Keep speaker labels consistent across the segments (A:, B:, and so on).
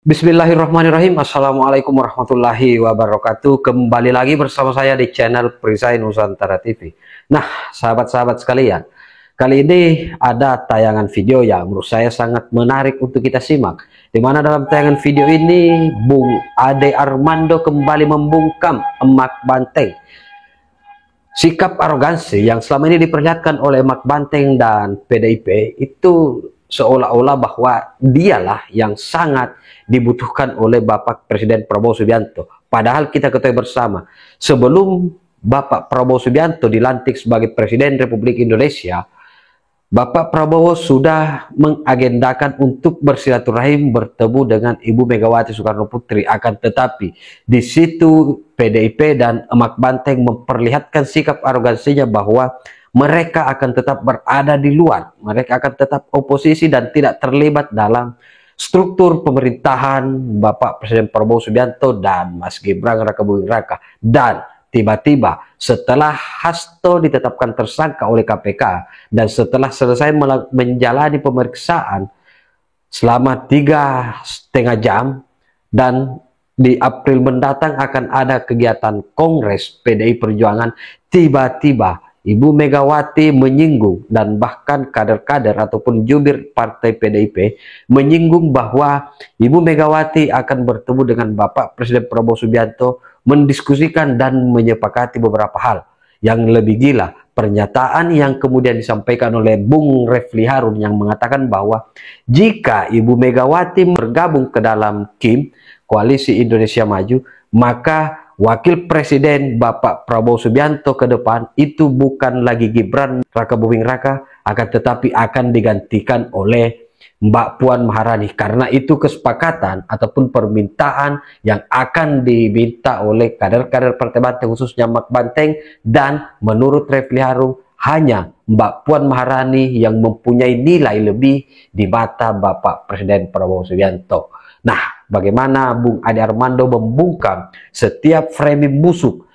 A: Bismillahirrahmanirrahim. Assalamualaikum warahmatullahi wabarakatuh. Kembali lagi bersama saya di channel Perisai Nusantara TV. Nah, sahabat-sahabat sekalian, kali ini ada tayangan video yang menurut saya sangat menarik untuk kita simak. Di mana dalam tayangan video ini, Bung Ade Armando kembali membungkam Emak Banteng. Sikap arogansi yang selama ini diperlihatkan oleh Emak Banteng dan PDIP itu seolah-olah bahwa dialah yang sangat dibutuhkan oleh Bapak Presiden Prabowo Subianto. Padahal kita ketahui bersama, sebelum Bapak Prabowo Subianto dilantik sebagai Presiden Republik Indonesia, Bapak Prabowo sudah mengagendakan untuk bersilaturahim bertemu dengan Ibu Megawati Soekarno Putri. Akan tetapi di situ PDIP dan Emak Banteng memperlihatkan sikap arogansinya bahwa mereka akan tetap berada di luar, mereka akan tetap oposisi dan tidak terlibat dalam struktur pemerintahan Bapak Presiden Prabowo Subianto dan Mas Gibran Rakabuming Raka. Dan tiba-tiba setelah Hasto ditetapkan tersangka oleh KPK dan setelah selesai menjalani pemeriksaan selama 3,5 jam, dan di April mendatang akan ada kegiatan Kongres PDI Perjuangan, tiba-tiba Ibu Megawati menyinggung dan bahkan kader-kader ataupun jubir partai PDIP menyinggung bahwa Ibu Megawati akan bertemu dengan Bapak Presiden Prabowo Subianto mendiskusikan dan menyepakati beberapa hal. Yang lebih gila, pernyataan yang kemudian disampaikan oleh Bung Refli Harun yang mengatakan bahwa jika Ibu Megawati bergabung ke dalam KIM, Koalisi Indonesia Maju, maka Wakil Presiden Bapak Prabowo Subianto ke depan itu bukan lagi Gibran Rakabuming Raka, akan tetapi akan digantikan oleh Mbak Puan Maharani. Karena itu kesepakatan ataupun permintaan yang akan diminta oleh kader-kader Partai Banteng, khususnya Emak Banteng, dan menurut Refli Harun hanya Mbak Puan Maharani yang mempunyai nilai lebih di mata Bapak Presiden Prabowo Subianto. Nah, bagaimana Bung Ade Armando membungkam setiap framing busuk,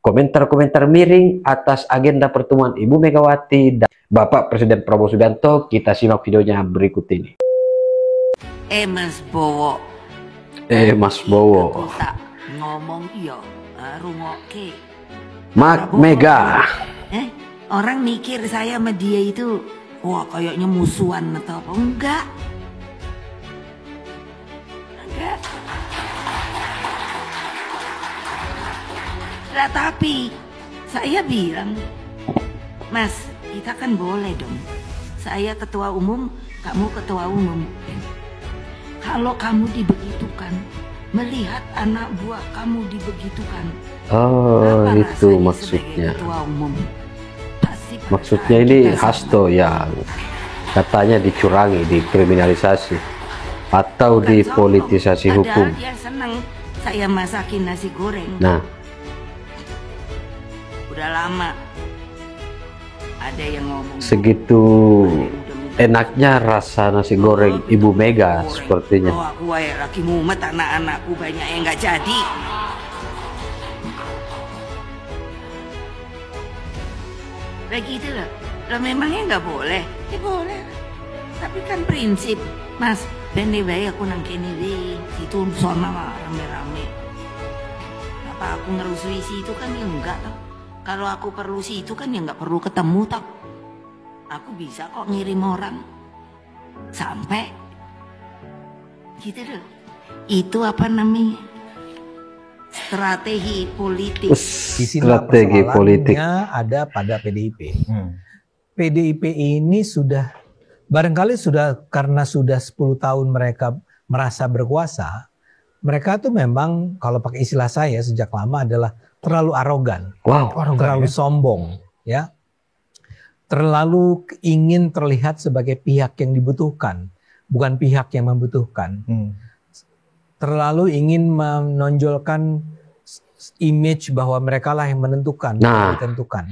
A: komentar-komentar miring atas agenda pertemuan Ibu Megawati dan Bapak Presiden Prabowo Subianto? Kita simak videonya berikut ini.
B: Mas Bowo.
A: Mas Bowo.
B: Tak ngomong iyo, rungokke.
A: Mak Mega.
B: Orang mikir saya sama dia itu, wah kayaknya musuhan atau apa? Enggak. Nah, tapi saya bilang, Mas, kita kan boleh dong. Saya ketua umum, kamu ketua umum. Kalau kamu dibegitukan, melihat anak buah kamu dibegitukan.
A: Oh, itu maksudnya.
B: Ketua umum,
A: maksudnya ini Hasto yang katanya dicurangi, dikriminalisasi atau dipolitisasi hukum.
B: Dia senang saya masakin nasi goreng.
A: Nah,
B: udah lama ada yang ngomong
A: segitu enaknya rasa nasi goreng Ibu Mega sepertinya.
B: Oh, aku laki mumet, anak-anakku banyak yang nggak jadi. Begitu loh. Lo memangnya nggak boleh? Ya boleh. Tapi kan prinsip, Mas. Bende bae aku nang kene we, situ sono rame-rame. Apa aku ngerusui situ kan ya enggak toh. Kalau aku perlu situ kan ya enggak perlu ketemu toh. Aku bisa kok ngirim orang sampai gitu loh. Itu apa namanya? Strategi politik.
A: Strategi politik
C: ada pada PDIP. PDIP ini sudah barangkali karena sudah 10 tahun mereka merasa berkuasa, mereka tuh memang kalau pakai istilah saya sejak lama adalah terlalu arogan, terlalu sombong, ya, terlalu ingin terlihat sebagai pihak yang dibutuhkan, bukan pihak yang membutuhkan, terlalu ingin menonjolkan image bahwa mereka lah yang menentukan, ditentukan.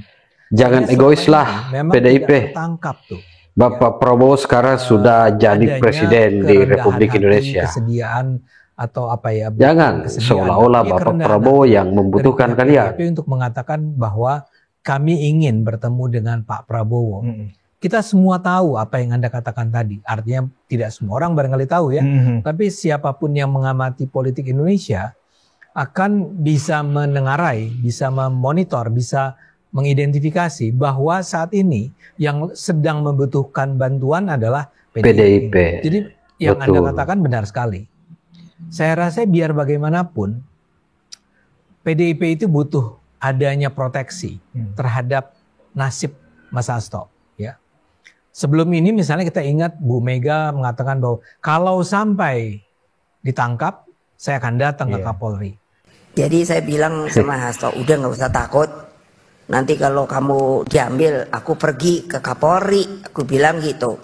A: Jangan egois lah, PDIP.
C: Tangkap tuh.
A: Bapak Prabowo sekarang sudah jadi presiden di Republik Indonesia.
C: Kesediaan atau apa ya?
A: Jangan seolah-olah Bapak Prabowo yang membutuhkan kalian.
C: Untuk mengatakan bahwa kami ingin bertemu dengan Pak Prabowo. kita semua tahu apa yang Anda katakan tadi. Artinya tidak semua orang barangkali tahu ya. Tapi siapapun yang mengamati politik Indonesia akan bisa menengarai, bisa memonitor, bisa mengidentifikasi bahwa saat ini yang sedang membutuhkan bantuan adalah PDIP. Jadi yang Anda katakan benar sekali. Saya rasa biar bagaimanapun PDIP itu butuh adanya proteksi terhadap nasib Mas Hasto. Ya. Sebelum ini misalnya kita ingat Bu Mega mengatakan bahwa kalau sampai ditangkap, saya akan datang ke Kapolri.
B: Jadi saya bilang sama Hasto, udah nggak usah takut. Nanti kalau kamu diambil, aku pergi ke Kapolri. Aku bilang gitu.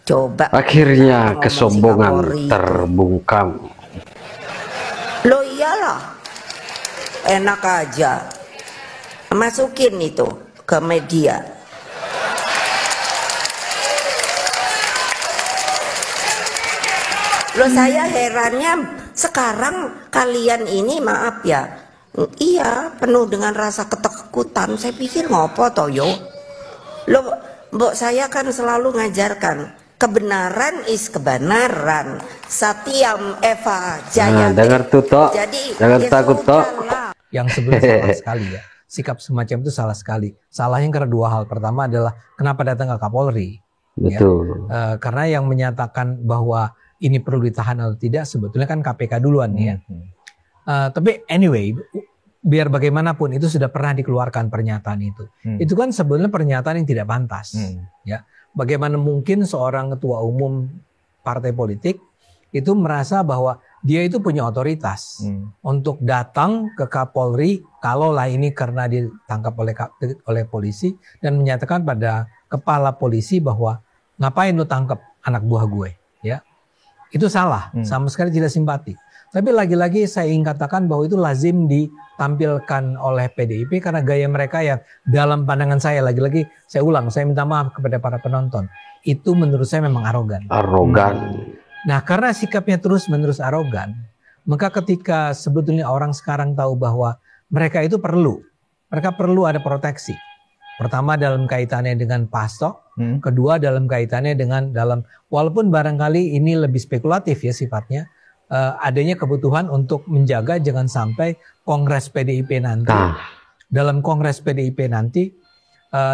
B: Coba.
A: Akhirnya kesombongan terbungkam.
B: Loh iyalah. Enak aja. Masukin itu ke media. Loh saya herannya sekarang kalian ini maaf ya, iya penuh dengan rasa ketakutan. Saya pikir ngopo toyo. Loh mbok saya kan selalu ngajarkan kebenaran is kebenaran. Satyam Eva Jayate.
A: Dengar tuh toh.
B: Jadi
A: jangan takut toh.
C: Yang sebenarnya salah sekali ya. Sikap semacam itu salah sekali. Salahnya karena dua hal. Pertama adalah kenapa datang ke Kapolri.
A: Betul.
C: Ya? Karena yang menyatakan bahwa ini perlu ditahan atau tidak sebetulnya kan KPK duluan ya. Tapi anyway, biar bagaimanapun itu sudah pernah dikeluarkan pernyataan itu. Itu kan sebenarnya pernyataan yang tidak pantas. Ya, bagaimana mungkin seorang ketua umum partai politik itu merasa bahwa dia itu punya otoritas untuk datang ke Kapolri kalaulah ini karena ditangkap oleh polisi dan menyatakan pada kepala polisi bahwa ngapain lu tangkap anak buah gue, ya. Itu salah, sama sekali tidak simpati. Tapi lagi-lagi saya ingin katakan bahwa itu lazim ditampilkan oleh PDIP karena gaya mereka yang dalam pandangan saya, lagi-lagi saya ulang, saya minta maaf kepada para penonton. Itu menurut saya memang arogan. Nah karena sikapnya terus-menerus arogan, maka ketika sebetulnya orang sekarang tahu bahwa mereka itu mereka perlu ada proteksi. Pertama dalam kaitannya dengan Pak Hasto, kedua dalam kaitannya dengan walaupun barangkali ini lebih spekulatif ya sifatnya, adanya kebutuhan untuk menjaga jangan sampai Kongres PDIP nanti, dalam Kongres PDIP nanti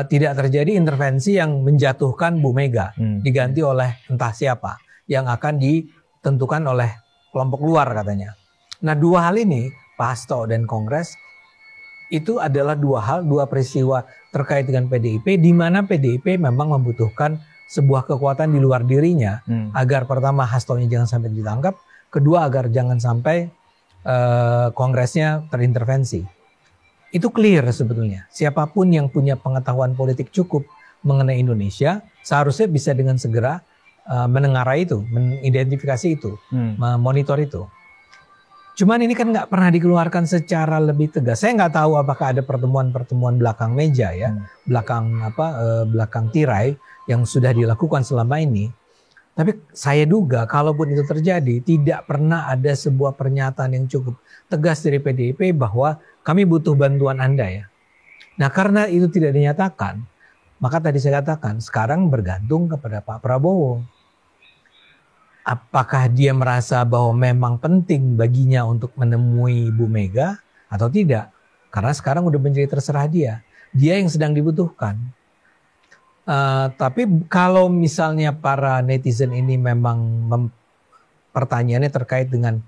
C: tidak terjadi intervensi yang menjatuhkan Bu Mega, diganti oleh entah siapa, yang akan ditentukan oleh kelompok luar katanya. Nah dua hal ini, Pak Hasto dan Kongres, itu adalah dua peristiwa terkait dengan PDIP, di mana PDIP memang membutuhkan sebuah kekuatan di luar dirinya agar pertama Hastonya jangan sampai ditangkap, kedua agar jangan sampai Kongresnya terintervensi. Itu clear sebetulnya. Siapapun yang punya pengetahuan politik cukup mengenai Indonesia seharusnya bisa dengan segera menengarai itu, mengidentifikasi itu, memonitor itu. Cuman ini kan nggak pernah dikeluarkan secara lebih tegas. Saya nggak tahu apakah ada pertemuan-pertemuan belakang meja ya, belakang tirai yang sudah dilakukan selama ini. Tapi saya duga kalaupun itu terjadi, tidak pernah ada sebuah pernyataan yang cukup tegas dari PDIP bahwa kami butuh bantuan Anda ya. Nah karena itu tidak dinyatakan, maka tadi saya katakan sekarang bergantung kepada Pak Prabowo. Apakah dia merasa bahwa memang penting baginya untuk menemui Bu Mega atau tidak? Karena sekarang udah menjadi terserah dia. Dia yang sedang dibutuhkan. Tapi kalau misalnya para netizen ini memang pertanyaannya terkait dengan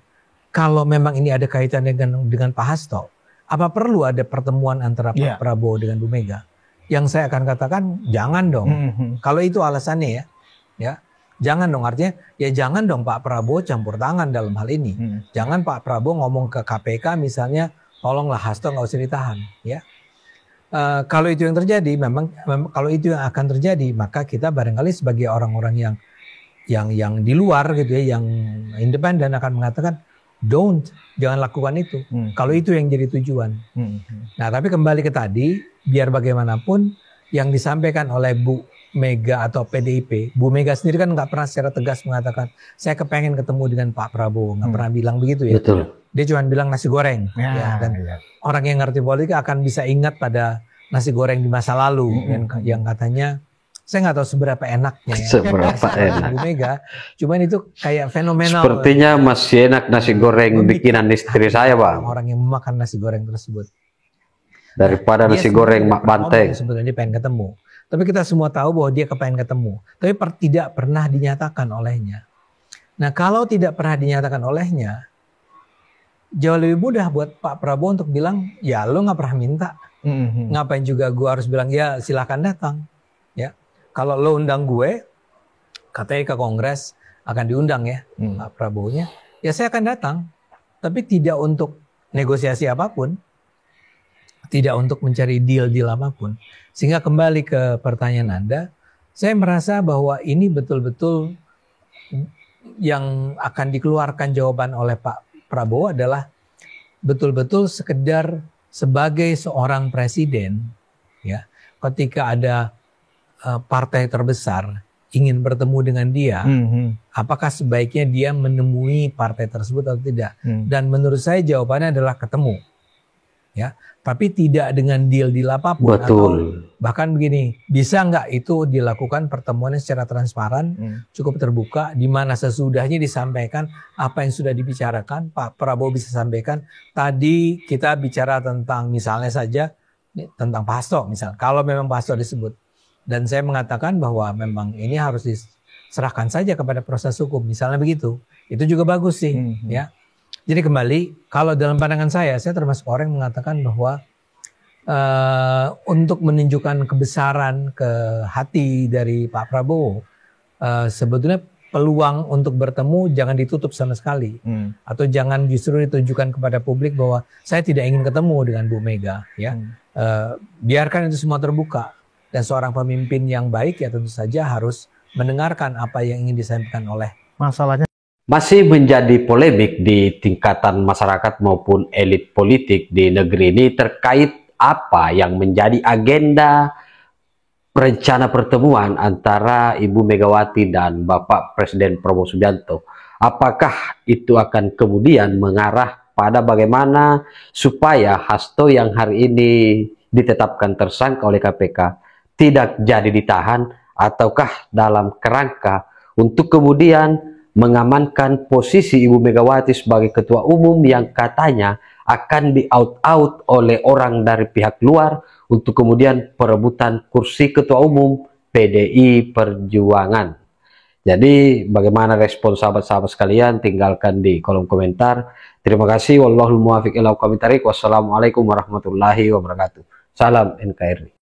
C: kalau memang ini ada kaitannya dengan Pak Hasto, apa perlu ada pertemuan antara Pak Prabowo dengan Bu Mega? Yang saya akan katakan jangan dong. Kalau itu alasannya ya. Jangan dong, artinya ya jangan dong Pak Prabowo campur tangan dalam hal ini. Jangan Pak Prabowo ngomong ke KPK misalnya, tolonglah Hasto nggak usah ditahan. Ya, kalau itu yang terjadi, memang kalau itu yang akan terjadi, maka kita barangkali sebagai orang-orang yang di luar gitu ya, yang independen akan mengatakan, jangan lakukan itu. Kalau itu yang jadi tujuan. Nah, tapi kembali ke tadi, biar bagaimanapun yang disampaikan oleh Bu Mega atau PDIP, Bu Mega sendiri kan nggak pernah secara tegas mengatakan saya kepengen ketemu dengan Pak Prabowo, nggak pernah bilang begitu ya. Betul. Dia cuma bilang nasi goreng. Dan orang yang ngerti politik akan bisa ingat pada nasi goreng di masa lalu yang katanya Saya nggak tahu seberapa enaknya ya.
A: Seberapa enak.
C: Bu Mega, cuman itu kayak fenomenal.
A: Sepertinya masih enak nasi goreng bikinan istri saya, Bang.
C: Orang yang memakan nasi goreng tersebut.
A: Daripada nasi goreng Mak Banteng.
C: Sebenarnya dia pengen ketemu. Tapi kita semua tahu bahwa dia kepengen ketemu. Tapi tidak pernah dinyatakan olehnya. Nah, kalau tidak pernah dinyatakan olehnya, jauh lebih mudah buat Pak Prabowo untuk bilang, ya lo nggak pernah minta. Ngapain juga gue harus bilang, ya silahkan datang. Ya, kalau lo undang gue, katanya ke Kongres akan diundang ya Pak Prabowo-nya, ya saya akan datang. Tapi tidak untuk negosiasi apapun. Tidak untuk mencari deal-deal apapun. Sehingga kembali ke pertanyaan Anda, saya merasa bahwa ini betul-betul yang akan dikeluarkan jawaban oleh Pak Prabowo adalah betul-betul sekedar sebagai seorang presiden, ya, ketika ada partai terbesar ingin bertemu dengan dia, apakah sebaiknya dia menemui partai tersebut atau tidak? Dan menurut saya jawabannya adalah ketemu, ya, tapi tidak dengan deal-deal apapun.
A: Betul.
C: Atau bahkan begini, bisa nggak itu dilakukan pertemuannya secara transparan, cukup terbuka, di mana sesudahnya disampaikan apa yang sudah dibicarakan. Pak Prabowo bisa sampaikan, tadi kita bicara tentang misalnya saja tentang Pak Hasto, misalnya, kalau memang Pak Hasto disebut. Dan saya mengatakan bahwa memang ini harus diserahkan saja kepada proses hukum, misalnya begitu. Itu juga bagus sih, ya. Jadi kembali, kalau dalam pandangan saya termasuk orang yang mengatakan bahwa untuk menunjukkan kebesaran ke hati dari Pak Prabowo, sebetulnya peluang untuk bertemu jangan ditutup sama sekali, atau jangan justru ditujukan kepada publik bahwa saya tidak ingin ketemu dengan Bu Mega, ya. Biarkan itu semua terbuka, dan seorang pemimpin yang baik ya tentu saja harus mendengarkan apa yang ingin disampaikan oleh.
D: Masalahnya
A: Masih menjadi polemik di tingkatan masyarakat maupun elit politik di negeri ini terkait apa yang menjadi agenda rencana pertemuan antara Ibu Megawati dan Bapak Presiden Prabowo Subianto. Apakah itu akan kemudian mengarah pada bagaimana supaya Hasto yang hari ini ditetapkan tersangka oleh KPK tidak jadi ditahan, ataukah dalam kerangka untuk kemudian mengamankan posisi Ibu Megawati sebagai ketua umum yang katanya akan di-out-out oleh orang dari pihak luar untuk kemudian perebutan kursi ketua umum PDI Perjuangan. Jadi bagaimana respon sahabat-sahabat sekalian, tinggalkan di kolom komentar. Terima kasih. Wallahul muwaffiq ila aqwamit thoriq. Wassalamualaikum warahmatullahi wabarakatuh. Salam NKRI.